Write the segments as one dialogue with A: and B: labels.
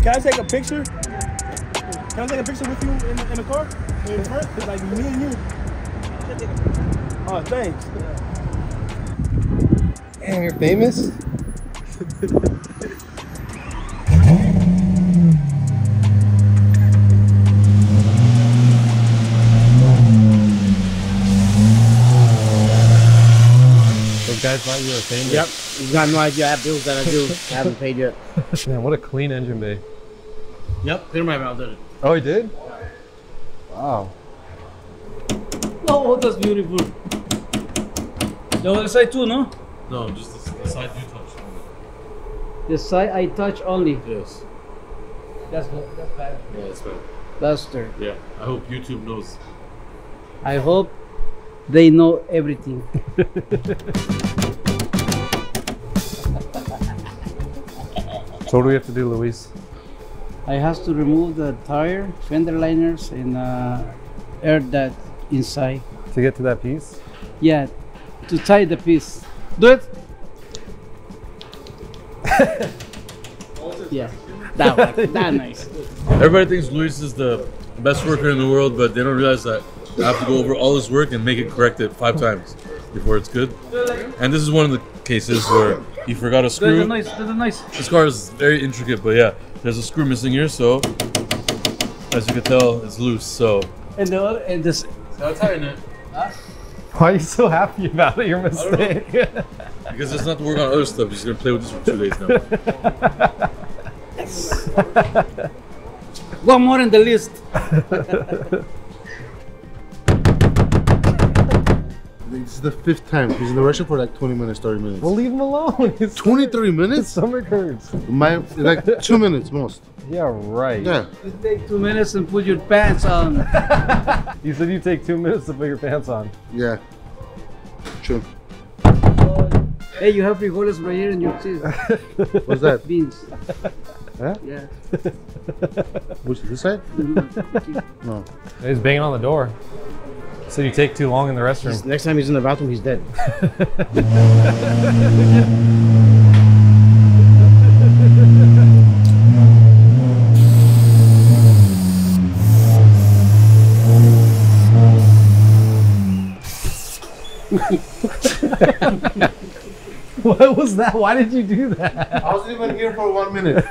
A: Can I take a picture? Can I take a picture with you in the car? In front? Like me and you? Oh, thanks.
B: Damn, you're famous? Those guys thought you were famous?
C: Yep. You got no idea. I have bills that I do. I haven't paid yet.
B: Man, what a clean engine bay.
C: Yep. Peter Maybach did it.
B: Oh, he did? Wow.
D: Oh, that's beautiful. The other side too, no?
E: No, just the side you touch.
D: The side I touch only.
E: Yes.
D: That's good. That's bad.
E: Yeah, that's right.
D: Buster.
E: Yeah. I hope YouTube knows.
D: I hope they know everything.
B: So what do we have to do, Luis?
D: I have to remove the tire, fender liners, and air that inside.
B: To get to that piece?
D: Yeah, to tie the piece. Do it. Yeah, that nice.
E: Everybody thinks Luis is the best worker in the world, but they don't realize that I have to go over all his work and make it corrected 5 times before it's good. And this is one of the cases where he forgot a screw.
D: That's nice.
E: This car is very intricate, but yeah, there's a screw missing here, so as you can tell, it's loose. So
D: And the other, and this.
E: I'll tighten it.
B: Why are you so happy about it, your mistake?
E: Because it's not to work on other stuff. He's gonna play with this for 2 days now.
D: One more in the list.
F: This is the 5th time. He's in the restaurant for like 20 minutes, 30 minutes.
B: Well, leave him alone. It's
F: 20, 30 minutes?
B: stomach hurts.
F: Like 2 minutes most.
B: Yeah, right.
F: Yeah.
D: You take 2 minutes and put your pants on.
B: You said you take 2 minutes to put your pants on.
F: Yeah. True.
D: Hey, you have frijoles right here in your teeth.
F: What's that?
D: Beans.
F: Huh?
D: Yeah.
F: Which, this side? No.
B: He's banging on the door. Said you take too long in the restroom.
C: Next time he's in the bathroom, he's dead.
B: What was that? Why did you do that?
F: I wasn't even here for 1 minute.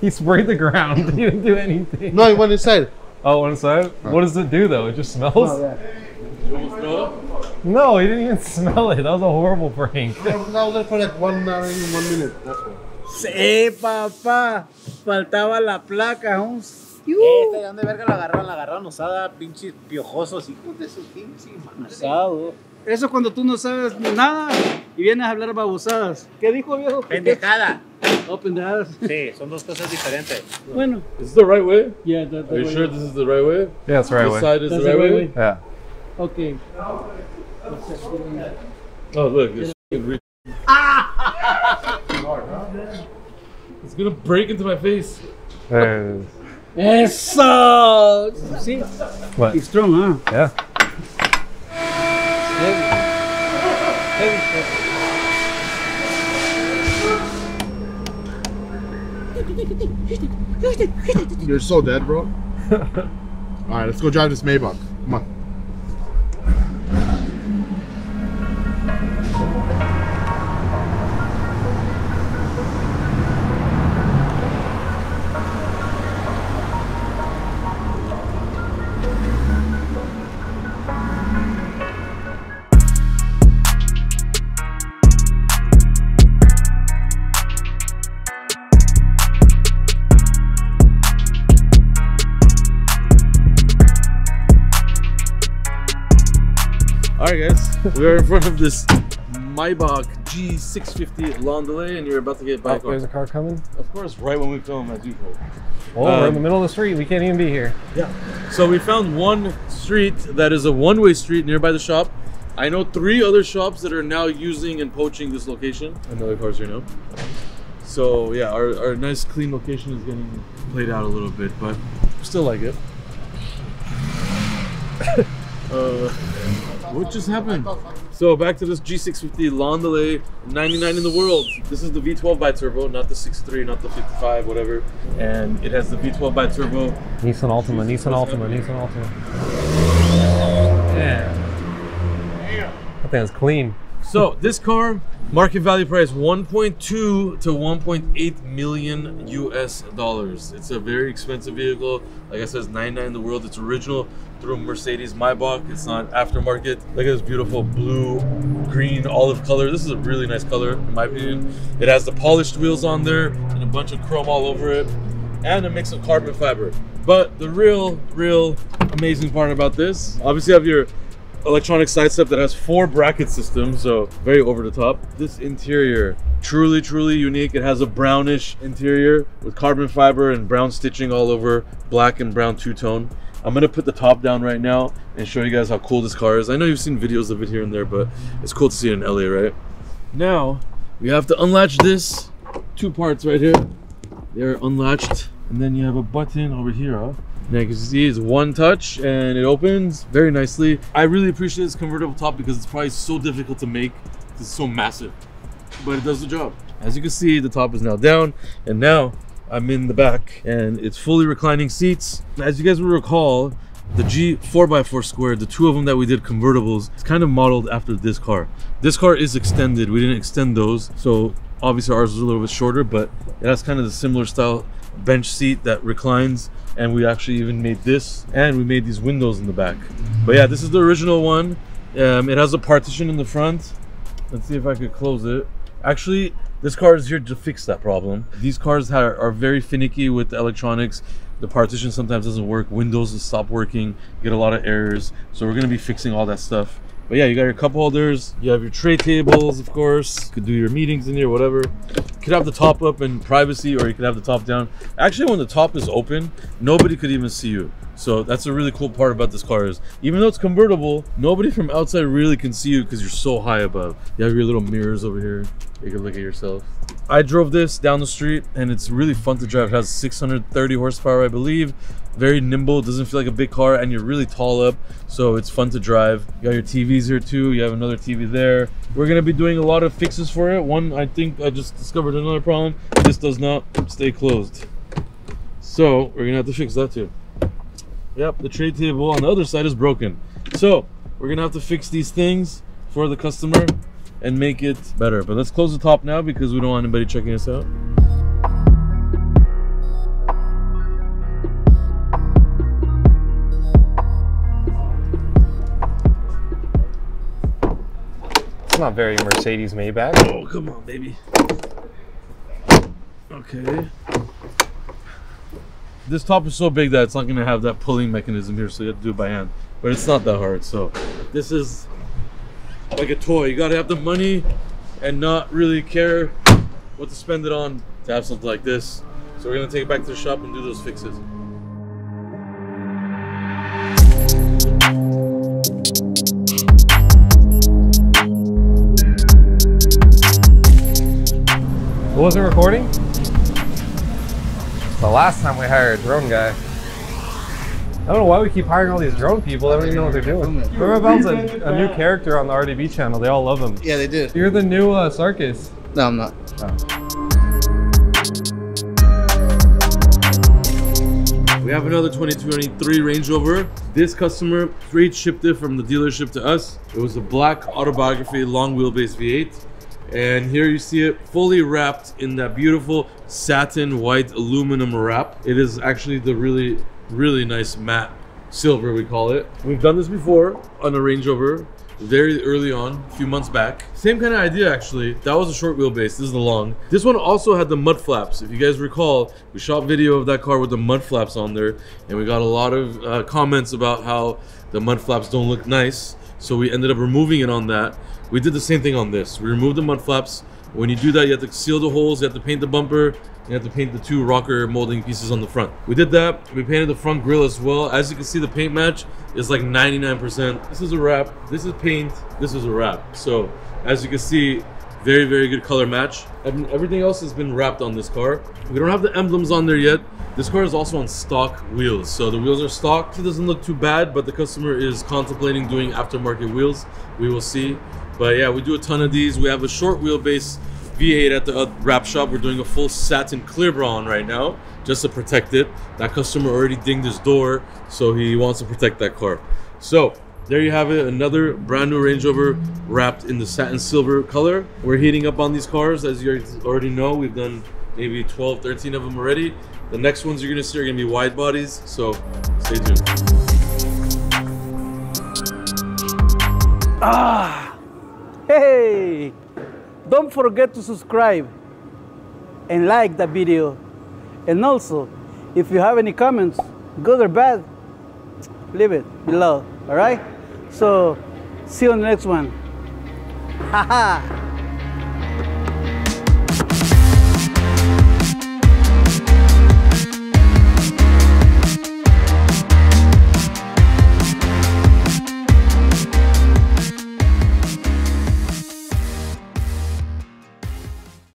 B: He sprayed the ground. He didn't do anything.
F: No, he went inside.
B: Oh, inside? What does it do though? It just smells?
D: Oh, yeah.
B: No, he didn't even smell it. That was a horrible prank.
F: I was there for like 1 hour and 1 minute. That's all.
D: Sí, papá. Faltaba la placa, ¿no?
C: ¿De dónde verga la agarraron? La agarraron usada, pinches piojosos, hijos de su pinche madre.
D: Usado. Eso es cuando tú no sabes nada y vienes a hablar babosadas. ¿Qué dijo, viejo?
C: Pendejada.
D: Oh, pendejadas.
C: Sí, son dos cosas diferentes.
D: Bueno.
E: Is this the right way?
D: Yeah, that's
E: Are you sure this is the right way?
B: Yeah, it's the right
E: This
B: way.
E: side is
D: That's
E: the right way?
B: Yeah.
D: Okay.
E: Oh, look. It's it's gonna break into my face.
B: There it is.
D: Eso! See?
B: What?
D: It's strong, huh?
B: Yeah.
F: You're so dead, bro. Alright, let's go drive this Maybach. Come on.
E: Alright guys, we are in front of this Maybach G650 Landaulet and you're about to get back
B: Oh, there's a car coming?
E: Of course, right when we film as usual.
B: Oh, we're in the middle of the street. We can't even be here.
E: Yeah. So we found one street that is a one-way street nearby the shop. I know 3 other shops that are now using and poaching this location. Another car's here now. So yeah, our nice clean location is getting played out a little bit, but we still like it. What just happened? So back to this G650 Landaulet, 99 in the world. This is the V12 bi-turbo, not the 63, not the 55, whatever. And it has the V12 bi-turbo.
B: Nissan Altima, Nissan Altima, Nissan Altima. Yeah. That thing's clean.
E: So this car, market value price 1.2 to 1.8 million US dollars. It's a very expensive vehicle. Like I said, it's 99 in the world. It's original through Mercedes-Maybach. It's not aftermarket. Look at this beautiful blue, green, olive color. This is a really nice color, in my opinion. It has the polished wheels on there and a bunch of chrome all over it, and a mix of carbon fiber. But the real amazing part about this, obviously you have your electronic side step that has 4 bracket systems, so very over the top. This interior, truly unique. It has a brownish interior with carbon fiber and brown stitching all over, black and brown two-tone. I'm gonna put the top down right now and show you guys how cool this car is. I know you've seen videos of it here and there, but it's cool to see it in LA, right? Now, we have to unlatch this. 2 parts right here. They're unlatched. And then you have a button over here, huh? Now you can see it's one touch and it opens very nicely. I really appreciate this convertible top because it's probably so difficult to make. It's so massive, but it does the job. As you can see, the top is now down, and now I'm in the back and it's fully reclining seats. As you guys will recall, the G 4x4 squared, the 2 of them that we did convertibles, it's kind of modeled after this car. This car is extended. We didn't extend those, so obviously ours was a little bit shorter, but it has kind of the similar style bench seat that reclines. And we actually even made this, and we made these windows in the back. But yeah, this is the original one. It has a partition in the front. Let's see if I could close it. Actually, this car is here to fix that problem. These cars are very finicky with the electronics. The partition sometimes doesn't work. Windows stop working. You get a lot of errors. So we're gonna be fixing all that stuff. But yeah, you got your cup holders. You have your tray tables, of course. You could do your meetings in here, whatever. You could have the top up in privacy, or you could have the top down. Actually, when the top is open, nobody could even see you. So that's a really cool part about this car is, even though it's convertible, nobody from outside really can see you because you're so high above. You have your little mirrors over here. You can look at yourself. I drove this down the street and it's really fun to drive. It has 630 horsepower, I believe. Very nimble, it doesn't feel like a big car, and you're really tall up, so it's fun to drive. You got your TVs here too. You have another TV there. We're gonna be doing a lot of fixes for it. One, I think I just discovered another problem. This does not stay closed. So we're gonna have to fix that too. Yep, the tray table on the other side is broken. So we're gonna have to fix these things for the customer and make it better. But let's close the top now because we don't want anybody checking us out.
B: It's not very Mercedes-Maybach.
E: Oh, come on, baby. Okay. This top is so big that it's not gonna have that pulling mechanism here, so you have to do it by hand. But it's not that hard, so this is like a toy. You gotta have the money and not really care what to spend it on to have something like this. So we're gonna take it back to the shop and do those fixes.
B: Was it recording? The last time we hired a drone guy. I don't know why we keep hiring all these drone people. They don't even know what they're doing. Riverdale's a new character on the RDB channel. They all love him.
C: Yeah, they did.
B: You're the new Sarkis.
C: No, I'm not.
B: Oh.
E: We have another 2023 Range Rover. This customer straight shipped it from the dealership to us. It was a black autobiography long wheelbase V8. And here you see it fully wrapped in that beautiful satin white aluminum wrap. It is actually the really nice matte silver, we call it. We've done this before on a Range Rover very early on, a few months back. Same kind of idea actually. That was a short wheelbase, this is the long. This one also had the mud flaps. If you guys recall, we shot video of that car with the mud flaps on there, and we got a lot of comments about how the mud flaps don't look nice. So we ended up removing it on that. We did the same thing on this. We removed the mud flaps. When you do that, you have to seal the holes, you have to paint the bumper, you have to paint the 2 rocker molding pieces on the front. We did that. We painted the front grille as well. As you can see, the paint match is like 99%. This is a wrap, this is paint, this is a wrap. So as you can see, Very, very good color match. And everything else has been wrapped on this car. We don't have the emblems on there yet. This car is also on stock wheels. So the wheels are stock. It doesn't look too bad, but the customer is contemplating doing aftermarket wheels. We will see. But yeah, we do a ton of these. We have a short wheelbase V8 at the wrap shop. We're doing a full satin clear bra on right now, just to protect it. That customer already dinged his door, so he wants to protect that car. So there you have it, another brand new Range Rover wrapped in the satin silver color. We're heating up on these cars, as you already know. We've done maybe 12, 13 of them already. The next ones you're gonna see are gonna be wide bodies, so stay tuned.
D: Hey! Don't forget to subscribe and like the video. And also, if you have any comments, good or bad, leave it below, all right? So, see you on the next one. Haha!